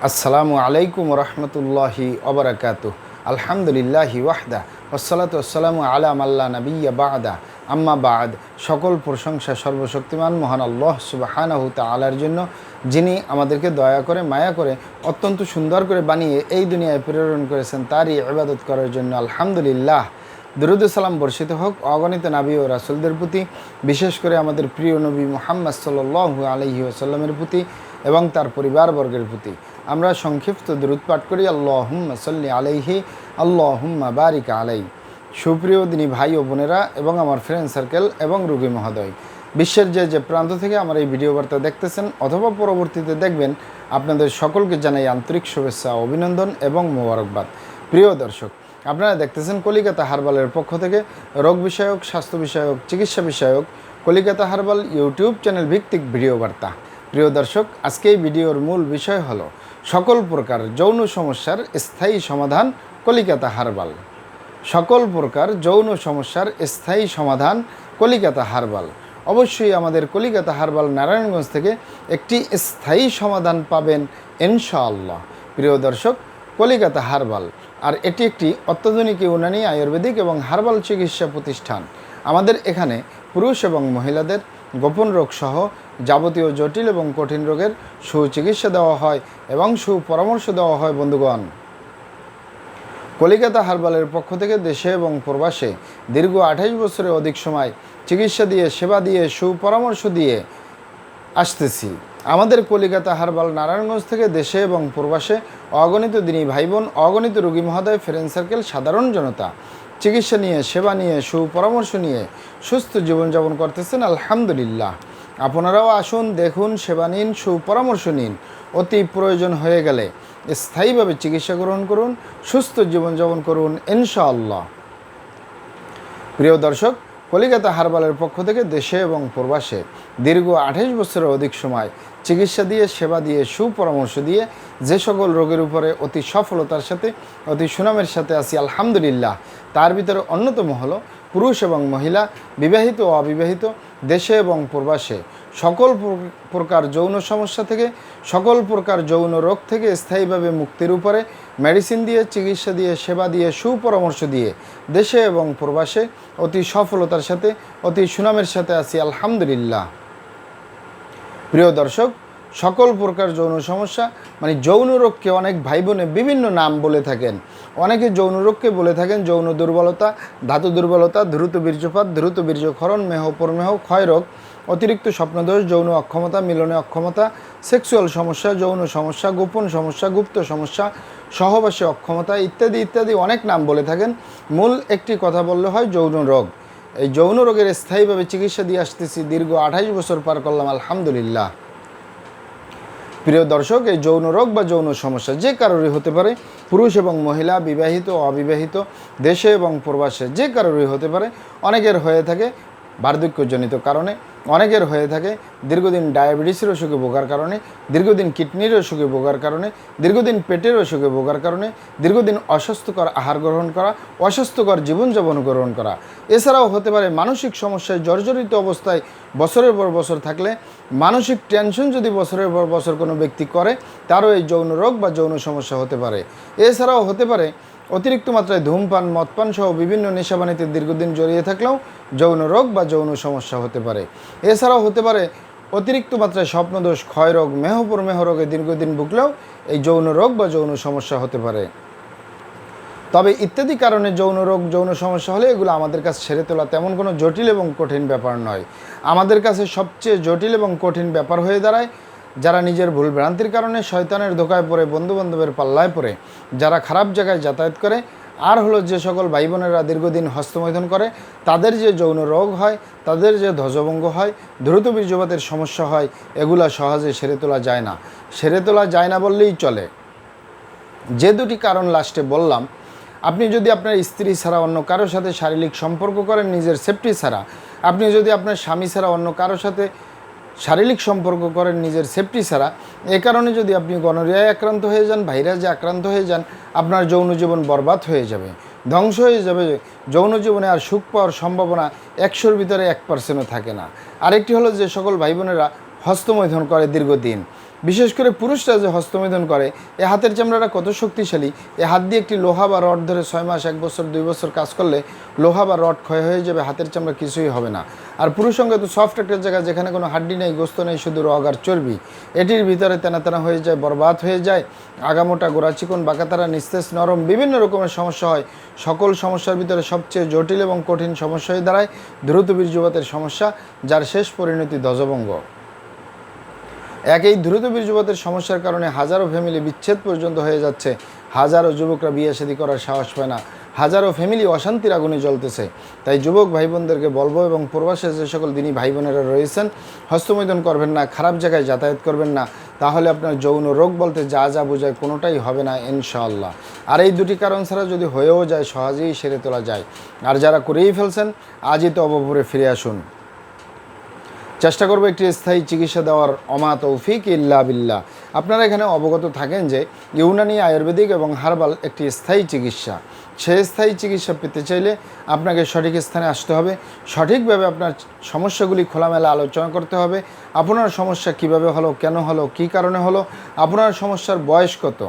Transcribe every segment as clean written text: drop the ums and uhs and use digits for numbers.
আসসালামু আলাইকুম রহমতুল্লাহি ওবরাকাতুহ। আলহামদুলিল্লাহি ওয়াহদা ওয়াসসালাতু ওয়াসসালামু আলা মাল্লা নাবিয়্যা বা'দা আম্মা বা'দ। সকল প্রশংসা সর্বশক্তিমান মহান আল্লাহ সুবহানাহু তাআলার জন্য, যিনি আমাদেরকে দয়া করে মায়া করে অত্যন্ত সুন্দর করে বানিয়ে এই দুনিয়ায় প্রেরণ করেছেন, তারই ইবাদত করার জন্য আলহামদুলিল্লাহ। দরুদ সালাম বর্ষিত হোক অগণিত নবী ও রাসূলদের প্রতি, বিশেষ করে আমাদের প্রিয় নবী মুহাম্মদ সাল্লাল্লাহু আলাইহি ওয়াসাল্লামের প্রতি এবং তার পরিবারবর্গের প্রতি। আমরা সংক্ষিপ্ত দরুদ পাঠ করি, আল্লাহুম্মা সাল্লি আলাইহি আল্লাহুম্মা বারিক আলাই। সুপ্রিয় দিনী ভাই ও বোনেরা এবং আমার ফ্রেন্ড সার্কেল এবং রোগী মহোদয়, বিশ্বের যে প্রান্ত থেকে আমার এই ভিডিও বার্তা দেখতেছেন অথবা পরবর্তীতে দেখবেন, আপনাদের সকলকে জানাই আন্তরিক শুভেচ্ছা, অভিনন্দন এবং মোবারকবাদ। প্রিয় দর্শক, আপনারা দেখতেছেন কলিকাতা হার্বালের পক্ষ থেকে রোগ বিষয়ক, স্বাস্থ্য বিষয়ক, চিকিৎসা বিষয়ক কলিকাতা হার্বাল ইউটিউব চ্যানেল ভিত্তিক ভিডিও বার্তা। প্রিয় দর্শক, আজকে এই ভিডিওর মূল বিষয় হলো সকল প্রকার যৌন সমস্যার স্থায়ী সমাধান কলিকাতা হার্বাল। সকল প্রকার যৌন সমস্যার স্থায়ী সমাধান কলিকাতা হার্বাল। অবশ্যই আমাদের কলিকাতা হার্বাল নারায়ণগঞ্জ থেকে একটি স্থায়ী সমাধান পাবেন ইনশাআল্লাহ। প্রিয় দর্শক, কলিকাতা হার্বাল আর এটি একটি অত্যাধুনিক ইউনানি আয়ুর্বেদিক এবং হার্বাল চিকিৎসা প্রতিষ্ঠান। আমাদের এখানে পুরুষ এবং মহিলাদের গোপন রোগ সহ যাবতীয় জটিল এবং কঠিন রোগের সুচিকিৎসা দেওয়া হয় এবং সুপরামর্শ দেওয়া হয়। বন্ধুগণ, কলিকাতা হার্বালের পক্ষ থেকে দেশে এবং প্রবাসে দীর্ঘ 28 বছরের অধিক সময় চিকিৎসা দিয়ে, সেবা দিয়ে, সুপরামর্শ দিয়ে আসতেছি। আমাদের কলিকাতা হার্বাল নারায়ণগঞ্জ থেকে দেশে এবং প্রবাসে অগণিত দিনী ভাই বোন, অগণিত রোগী মহোদয়, ফ্রেন্ড সার্কেল, সাধারণ জনতা চিকিৎসা নিয়ে, সেবা নিয়ে, সুপরামর্শ নিয়ে সুস্থ জীবনযাপন করতেছেন আলহামদুলিল্লাহ। আপনারাও আসুন, দেখুন, সেবা নিন, সুপরামর্শ নিন। অতি প্রয়োজন হয়ে গেলে স্থায়ীভাবে চিকিৎসা গ্রহণ করুন, সুস্থ জীবনযাপন করুন ইনশাআল্লাহ। প্রিয় দর্শক, কলিকাতা হার্বালের পক্ষ থেকে দেশে এবং প্রবাসে দীর্ঘ 28 বছরের অধিক সময় চিকিৎসা দিয়ে, সেবা দিয়ে, সুপরামর্শ দিয়ে যে সকল রোগের উপরে অতি সফলতার সাথে, অতি সুনামের সাথে আছি আলহামদুলিল্লাহ, তার ভিতরে অন্যতম হলো পুরুষ এবং মহিলা, বিবাহিত ও অবিবাহিত, দেশে এবং প্রবাসে সকল প্রকার যৌন সমস্যা থেকে, সকল প্রকার যৌন রোগ থেকে স্থায়ীভাবে মুক্তির উপরে মেডিসিন দিয়ে, চিকিৎসা দিয়ে, সেবা দিয়ে, সুপরামর্শ দিয়ে দেশে এবং প্রবাসে অতি সফলতার সাথে, অতি সুনামের সাথে আছি আলহামদুলিল্লাহ। প্রিয় দর্শক, সকল প্রকার যৌন সমস্যা মানে যৌন রোগকে অনেক ভাই বোনে বিভিন্ন নাম বলে থাকেন। অনেকে যৌন রোগকে বলে থাকেন যৌন দুর্বলতা, ধাতু দুর্বলতা, দ্রুত বীর্যপাত, দ্রুত বীর্যক্ষরণ, মেহ প্রমেহ, ক্ষয়রোগ, অতিরিক্ত স্বপ্নদোষ, যৌন অক্ষমতা, মিলনে অক্ষমতা, সেক্সুয়াল সমস্যা, যৌন সমস্যা, গোপন সমস্যা, গুপ্ত সমস্যা, সহবাসে অক্ষমতা ইত্যাদি ইত্যাদি অনেক নাম বলে থাকেন। মূল একটি কথা বললে হয় যৌন রোগ। এই যৌন রোগের স্থায়ীভাবে চিকিৎসা দিয়ে আসতেছি, দীর্ঘ 28 বছর পার করলাম আলহামদুলিল্লাহ। প্রিয় দর্শক, এই যৌন রোগ বা যৌন সমস্যা যে কারোরই হতে পারে, পুরুষ এবং মহিলা, বিবাহিত ও অবিবাহিত, দেশে এবং প্রবাসে যে কারোরই হতে পারে। অনেকের হয়ে থাকে বার্ধক্যজনিত কারণে, অনেকের হয়ে থাকে দীর্ঘদিন ডায়াবেটিসের অসুখে ভোগার কারণে, দীর্ঘদিন কিডনির অসুখে ভোগার কারণে, দীর্ঘদিন পেটের অসুখে ভোগার কারণে, দীর্ঘদিন অস্বাস্থ্যকর আহার গ্রহণ করা, অস্বাস্থ্যকর জীবনযাপন গ্রহণ করা। এছাড়াও হতে পারে মানসিক সমস্যায় জর্জরিত অবস্থায় বছরের পর বছর থাকলে, মানসিক টেনশন যদি বছরের পর বছর কোনো ব্যক্তি করে, তারও এই যৌন রোগ বা যৌন সমস্যা হতে পারে। এছাড়াও হতে পারে অতিরিক্ত মাত্রায় ধূমপান, মদপান সহ বিভিন্ন নেশাবানিতে দীর্ঘদিন জড়িয়ে থাকলেও যৌন রোগ বা যৌন সমস্যা হতে পারে। এছাড়াও হতে পারে অতিরিক্ত মাত্রায় স্বপ্নদোষ, ক্ষয়রোগ, মেহ রোগে দীর্ঘদিন ভুগলেও এই যৌন রোগ বা যৌন সমস্যা হতে পারে। তবে ইত্যাদি কারণে যৌন রোগ, যৌন সমস্যা হলে এগুলো আমাদের কাছে ছেড়ে তোলা তেমন কোনো জটিল এবং কঠিন ব্যাপার নয়। আমাদের কাছে সবচেয়ে জটিল এবং কঠিন ব্যাপার হয়ে দাঁড়ায় যারা নিজের ভুল ভ্রান্তির কারণে শয়তানের ধোকায় পড়ে, বন্ধুবান্ধবের পাল্লায় পড়ে, যারা খারাপ জায়গায় যাতায়াত করে, আর হলো যে সকল ভাই বোনেরা দীর্ঘদিন হস্তমৈথুন করে, তাদের যে যৌন রোগ হয়, তাদের যে ধ্বজভঙ্গ হয়, দ্রুত বীর্যপাতের সমস্যা হয়, এগুলা সহজে সেরে তোলা যায় না। সেরে তোলা যায় না বললেই চলে। যে দুটি কারণ লাস্টে বললাম, আপনি যদি আপনার স্ত্রী ছাড়া অন্য কারোর সাথে শারীরিক সম্পর্ক করেন নিজের সেফটি ছাড়া, আপনি যদি আপনার স্বামী ছাড়া অন্য কারোর সাথে শারীরিক সম্পর্ক করেন নিজের সেফটি ছাড়া, এ কারণে যদি আপনি গনোরিয়ায় আক্রান্ত হয়ে যান, ভাইরাসে আক্রান্ত হয়ে যান, আপনার যৌন জীবন বরবাদ হয়ে যাবে, ধ্বংস হয়ে যাবে। যৌন জীবনে আর সুখ পাওয়ার সম্ভাবনা 100-র ভিতরে 1%ও থাকে না। আরেকটি হলো যে সকল ভাই বোনেরা হস্তমৈথুন করে দীর্ঘদিন, বিশেষ করে পুরুষরা যে হস্তমিথুন করে, এই হাতের চামড়াটা কত শক্তিশালী। এই হাত দিয়ে একটি লোহা বা রড ধরে 6 মাস, 1 বছর, 2 বছর কাজ করলে লোহা বা রড ক্ষয় হয়ে যাবে, হাতের চামড়া কিছুই হবে না। আর পুরুষ অঙ্গ তো সফট একটা জায়গা, যেখানে কোনো হাড্ডি নেই, গোস্ত নেই, শুধু রগ আর চর্বি। এটির ভিতরে তেনা হয়ে যায়, বরবাদ হয়ে যায়, আগামোটা, গোড়া চিকন, বাঁকাতারা, নিস্তেজ, নরম, বিভিন্ন রকমের সমস্যা হয়। সকল সমস্যার ভিতরে সবচেয়ে জটিল এবং কঠিন সমস্যা হয়ে দাঁড়ায় দ্রুত বীর্যপাতের সমস্যা, যার শেষ পরিণতি ধ্বজভঙ্গ। এই দ্রুত বীর্যপাতের সমস্যার কারণে হাজারো ফ্যামিলি বিচ্ছেদ পর্যন্ত হয়ে যাচ্ছে, হাজারো যুবকরা বিয়ে শাদী করার সাহস পায় না, হাজারো ফ্যামিলি অশান্তির আগুনে জ্বলতেছে। তাই যুবক ভাই বোনদেরকে বলবো, এবং প্রবাসে যে সকল দিনী ভাই বোনেরা রয়েছেন, হস্তমৈথুন করবেন না, খারাপ জায়গায় যাতায়াত করবেন না, তাহলে আপনার যৌন রোগ বলতে যা যা বোঝায় কোনোটাই হবে না ইনশাআল্লাহ। আর এই দুটি কারণ ছাড়া যদি হয়েও যায়, সহজেই সেরে তোলা যায়। আর যারা করেই ফেলছেন, আজই তো অবভরে ফিরে আসুন। চেষ্টা করবো একটি স্থায়ী চিকিৎসা দেওয়ার, অমা তৌফিক ইল্লা বিল্লাহ। আপনারা এখানে অবগত থাকেন যে ইউনানি, আয়ুর্বেদিক এবং হার্বাল একটি স্থায়ী চিকিৎসা। সেই স্থায়ী চিকিৎসা পেতে চাইলে আপনাকে সঠিক স্থানে আসতে হবে, সঠিকভাবে আপনার সমস্যাগুলি খোলামেলা আলোচনা করতে হবে। আপনার সমস্যা কিভাবে হলো, কেন হলো, কী কারণে হলো, আপনার সমস্যার বয়স কত,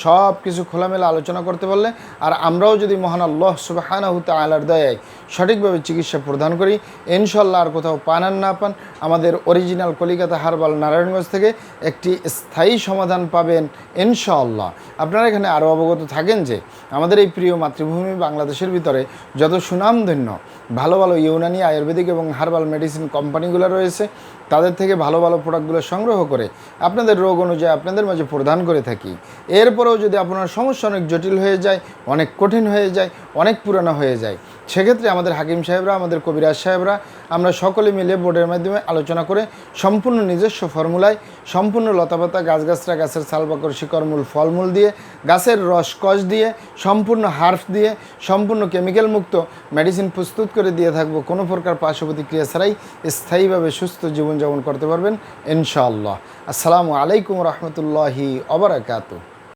সব কিছু খোলামেলা আলোচনা করতে পারলে, আর আমরাও যদি মহান আল্লাহ সুবহানাহু তাআলার দয়ায় সঠিকভাবে চিকিৎসা প্রদান করি, ইনশাআল্লাহ আর কোথাও পান আর না পান, আমাদের অরিজিনাল কলিকাতা হার্বাল নারায়ণগঞ্জ থেকে একটি স্থায়ী সমাধান পাবেন ইনশাআল্লাহ। আপনারা এখানে আরও অবগত থাকেন যে আমাদের এই প্রিয় মাতৃভূমি বাংলাদেশের ভিতরে যত সুনামধন্য ভালো ভালো ইউনানি, আয়ুর্বেদিক এবং হার্বাল মেডিসিন কোম্পানিগুলো রয়েছে, তাদের থেকে ভালো ভালো প্রোডাক্টগুলো সংগ্রহ করে আপনাদের রোগ অনুযায়ী আপনাদের মাঝে প্রদান করে থাকি। এরপরেও যদি আপনার সমস্যা অনেক জটিল হয়ে যায়, অনেক কঠিন হয়ে যায়, অনেক পুরানো হয়ে যায়, সেক্ষেত্রে আমাদের হাকিম সাহেবরা, আমাদের কবিরাজ সাহেবরা, আমরা সকলে মিলে বোর্ডের মাধ্যমে আলোচনা করে সম্পূর্ণ নিজস্ব ফর্মুলায়, সম্পূর্ণ লতাপাতা, গাছগাছরা, গাছের ছালবাকড়, শিকড়মূল, ফলমূল দিয়ে, গাছের রস কষ দিয়ে, সম্পূর্ণ হার্ফ দিয়ে, সম্পূর্ণ কেমিক্যাল মুক্ত মেডিসিন প্রস্তুত করে দিয়ে থাকবো। কোনো প্রকার পার্শ্ব প্রতিক্রিয়া ছাড়াই স্থায়ীভাবে সুস্থ জীবনযাপন করতে পারবেন ইনশাআল্লাহ। আসসালামু আলাইকুম রহমতুল্লাহি ওয়া বারাকাতুহু।